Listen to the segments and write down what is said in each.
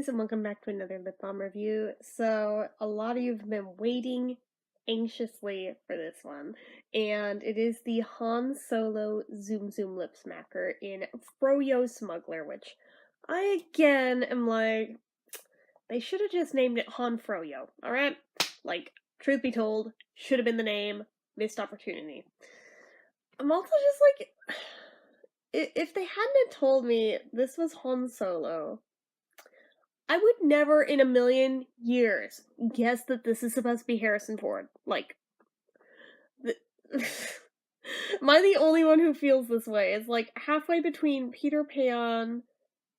guys, and welcome back to another lip balm review. So, a lot of you have been waiting anxiously for this one, and it is the Han Solo Tsum Tsum Lip Smacker in Froyo Smuggler, which I again am like, they should have just named it Han Froyo, alright? Like, truth be told, should have been the name, missed opportunity. I'm also just like, if they hadn't told me this was Han Solo, I would never in a million years guess that this is supposed to be Harrison Ford. Like, am I the only one who feels this way? It's like halfway between Peter Pan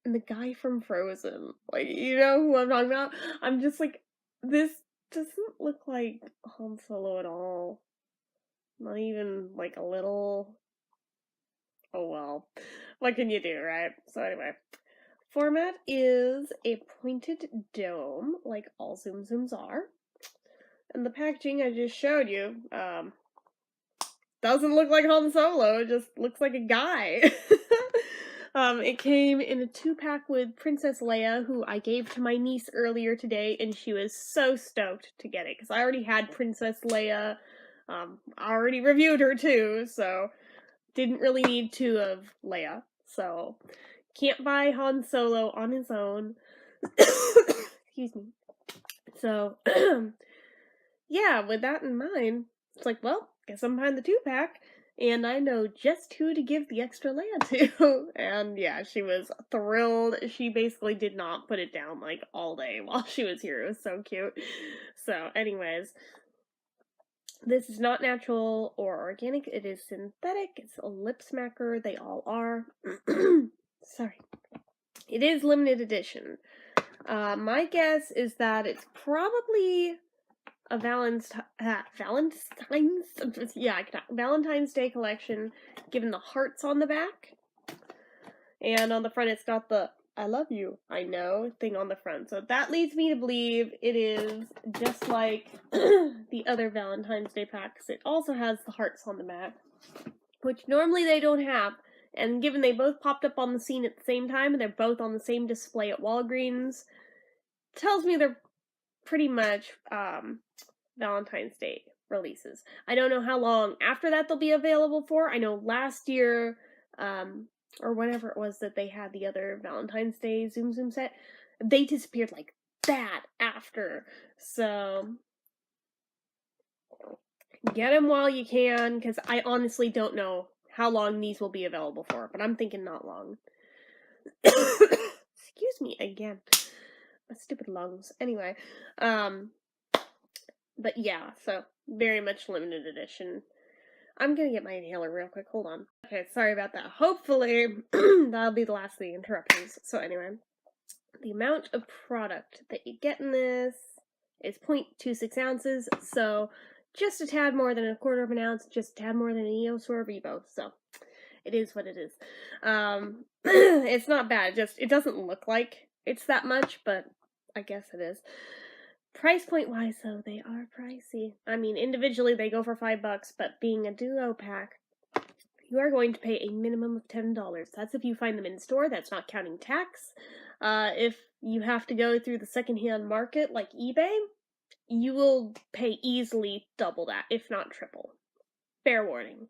and the guy from Frozen. Like, you know who I'm talking about? I'm just like, this doesn't look like Han Solo at all. Not even like a little. Oh well. What can you do, right? So anyway. Format is a pointed dome, like all Tsum Tsums are. And the packaging I just showed you, doesn't look like Han Solo, it just looks like a guy. It came in a 2-pack with Princess Leia, who I gave to my niece earlier today, and she was so stoked to get it, because I already had Princess Leia, I already reviewed her too, so didn't really need 2 of Leia, so can't buy Han Solo on his own. Excuse me. So, yeah, with that in mind, it's like, well, guess I'm behind the 2-pack, and I know just who to give the extra Leia to. And yeah, she was thrilled. She basically did not put it down, like, all day while she was here. It was so cute. So, anyways, this is not natural or organic. It is synthetic. It's a lip smacker. They all are. Sorry. It is limited edition. My guess is that it's probably a Valentine's Day collection, given the hearts on the back. And on the front it's got the I love you, I know thing on the front. So that leads me to believe it is just like the other Valentine's Day packs. It also has the hearts on the back, which normally they don't have. And given they both popped up on the scene at the same time, and they're both on the same display at Walgreens, tells me they're pretty much Valentine's Day releases. I don't know how long after that they'll be available for. I know last year, or whenever it was that they had the other Valentine's Day Tsum Tsum set, they disappeared like that after. So get them while you can, because I honestly don't know how long these will be available for, but I'm thinking not long. Excuse me again. My stupid lungs. Anyway, but yeah, so very much limited edition. I'm gonna get my inhaler real quick. Hold on. Okay, sorry about that. Hopefully, that'll be the last of the interruptions. So anyway, the amount of product that you get in this is 0.26 ounces, so just a tad more than a quarter of an ounce, just a tad more than an EOS or a Revo, so it is what it is. It's not bad, just, it doesn't look like it's that much, but I guess it is. Price point wise, though, they are pricey. I mean, individually they go for $5, but being a duo pack, you are going to pay a minimum of $10. That's if you find them in store, that's not counting tax. If you have to go through the secondhand market like eBay, you will pay easily double that, if not triple. Fair warning.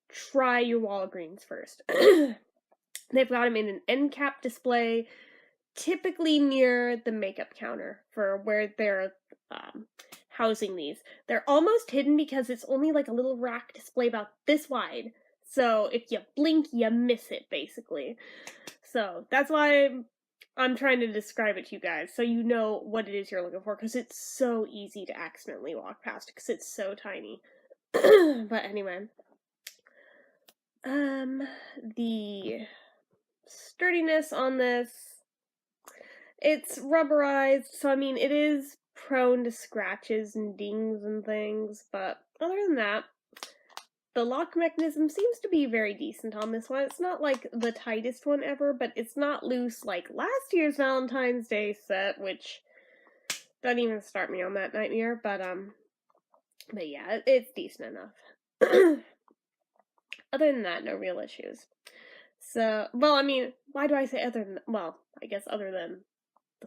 Try your Walgreens first. They've got them in an end cap display, typically near the makeup counter for where they're housing these. They're almost hidden because it's only like a little rack display about this wide. So if you blink, you miss it, basically. So that's why I'm trying to describe it to you guys, so you know what it is you're looking for, because it's so easy to accidentally walk past it, because it's so tiny. But anyway. The sturdiness on this, it's rubberized, so I mean, it is prone to scratches and dings and things, but other than that, the lock mechanism seems to be very decent on this one. It's not like the tightest one ever, but it's not loose like last year's Valentine's Day set, which doesn't even start me on that nightmare, but yeah, it's decent enough. Other than that, no real issues. So, well, I mean, why do I say other than, well, I guess other than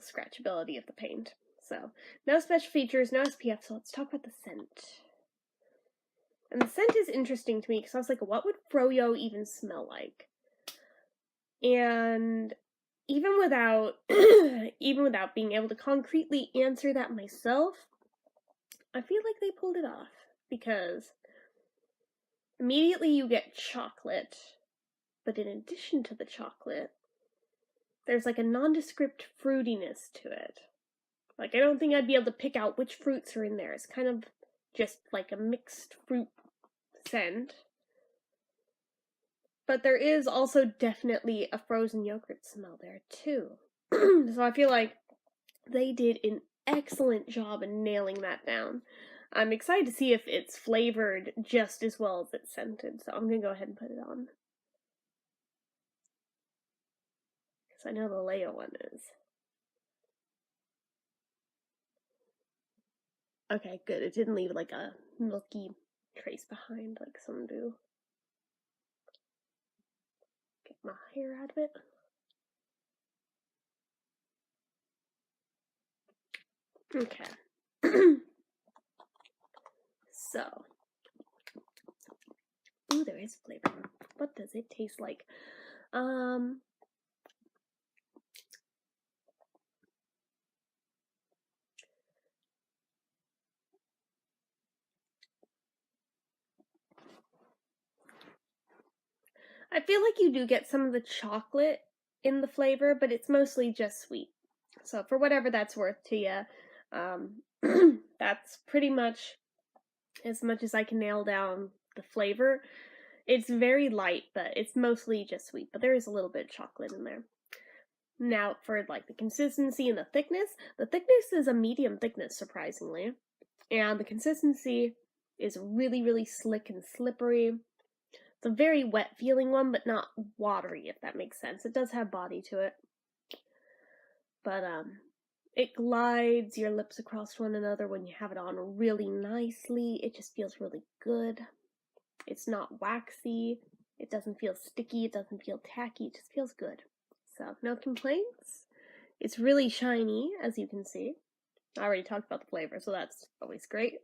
the scratchability of the paint. So, no special features, no SPF, so let's talk about the scent. And the scent is interesting to me because I was like, what would Froyo even smell like? And even without being able to concretely answer that myself, I feel like they pulled it off because immediately you get chocolate, but in addition to the chocolate, there's like a nondescript fruitiness to it. Like, I don't think I'd be able to pick out which fruits are in there. It's kind of just like a mixed fruit scent. But there is also definitely a frozen yogurt smell there, too. So I feel like they did an excellent job in nailing that down. I'm excited to see if it's flavored just as well as it's scented, so I'm gonna go ahead and put it on. Because I know the Leo one is. Okay, good. It didn't leave like a milky trace behind like some do. Get my hair out of it. Okay. So. Ooh, there is flavor. What does it taste like? I feel like you do get some of the chocolate in the flavor, but it's mostly just sweet. So for whatever that's worth to you, that's pretty much as I can nail down the flavor. It's very light, but it's mostly just sweet, but there is a little bit of chocolate in there. Now, for like the consistency and the thickness is a medium thickness, surprisingly. And the consistency is really, really slick and slippery. It's a very wet feeling one, but not watery, if that makes sense. It does have body to it. But, it glides your lips across one another when you have it on really nicely. It just feels really good. It's not waxy. It doesn't feel sticky. It doesn't feel tacky. It just feels good. So, no complaints. It's really shiny, as you can see. I already talked about the flavor, so that's always great.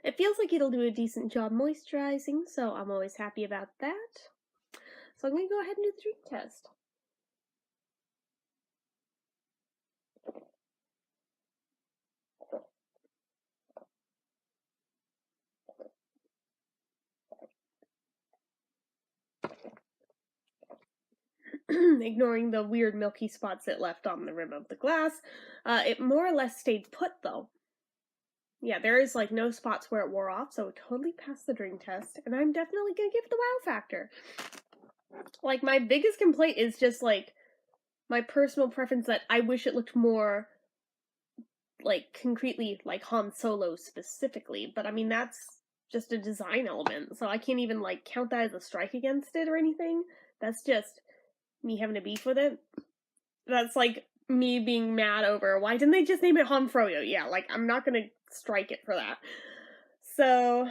It feels like it'll do a decent job moisturizing, so I'm always happy about that. So I'm going to go ahead and do the drink test. Ignoring the weird milky spots it left on the rim of the glass, it more or less stayed put, though. Yeah, there is, like, no spots where it wore off, so it totally passed the drink test, and I'm definitely gonna give it the wow factor. Like, my biggest complaint is just, like, my personal preference that I wish it looked more, like, concretely like Han Solo specifically, but I mean, that's just a design element, so I can't even, like, count that as a strike against it or anything. That's just me having a beef with it. That's, like, me being mad over, why didn't they just name it Han Froyo? Yeah, like, I'm not gonna strike it for that. So,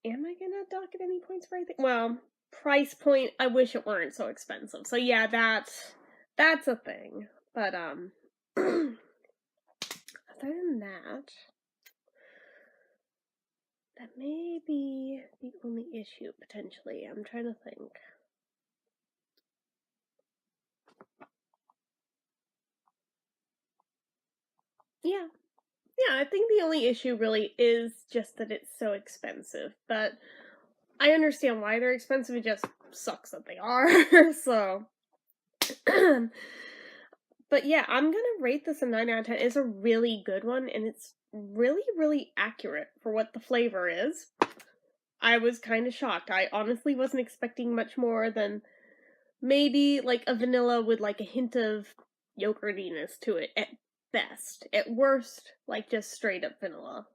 am I gonna dock it any points for anything? Well, price point, I wish it weren't so expensive. So yeah, that's a thing. But, other than that may be the only issue, potentially. I'm trying to think. Yeah. Yeah, I think the only issue really is just that it's so expensive. But I understand why they're expensive, it just sucks that they are. So. But yeah, I'm gonna rate this a 9 out of 10. It's a really good one, and it's really, really accurate for what the flavor is. I was kind of shocked. I honestly wasn't expecting much more than maybe like a vanilla with like a hint of yogurtiness to it at best. At worst, like just straight up vanilla.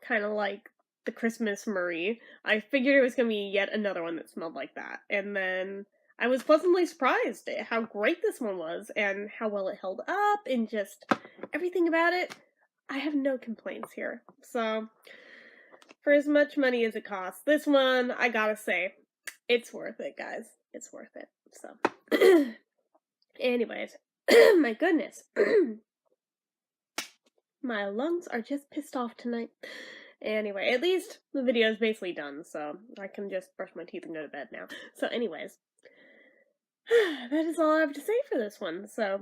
Kind of like the Christmas Marie. I figured it was gonna be yet another one that smelled like that. And then I was pleasantly surprised at how great this one was and how well it held up and just everything about it. I have no complaints here. So, for as much money as it costs, this one, I gotta say, it's worth it, guys. It's worth it. So, anyways, My goodness. My lungs are just pissed off tonight. Anyway, at least the video is basically done, so I can just brush my teeth and go to bed now. So anyways, that is all I have to say for this one. So,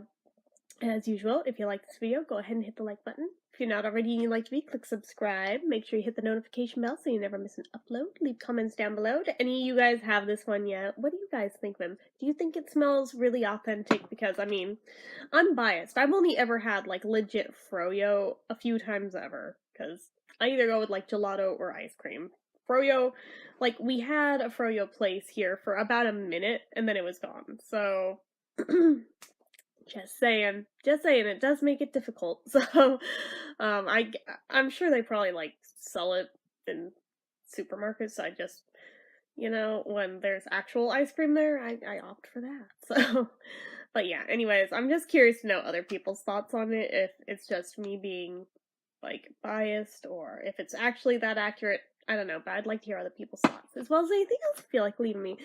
as usual, if you like this video, go ahead and hit the like button. If you're not already and you like to be, click subscribe. Make sure you hit the notification bell so you never miss an upload. Leave comments down below. Do any of you guys have this one yet? What do you guys think of him? Do you think it smells really authentic? Because, I mean, I'm biased. I've only ever had, like, legit Froyo a few times ever. Because I either go with, like, gelato or ice cream. Froyo, like, we had a Froyo place here for about a minute, and then it was gone. So... Just saying, it does make it difficult. So, I'm sure they probably like sell it in supermarkets. So I just, when there's actual ice cream there, I opt for that. So, but yeah. Anyways, I'm just curious to know other people's thoughts on it. If it's just me being like biased, or if it's actually that accurate. I don't know, but I'd like to hear other people's thoughts as well as anything else you feel like leaving me.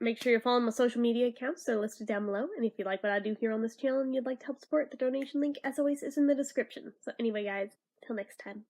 Make sure you're following my social media accounts. They're listed down below. And if you like what I do here on this channel and you'd like to help support, the donation link, as always, is in the description. So anyway, guys, till next time.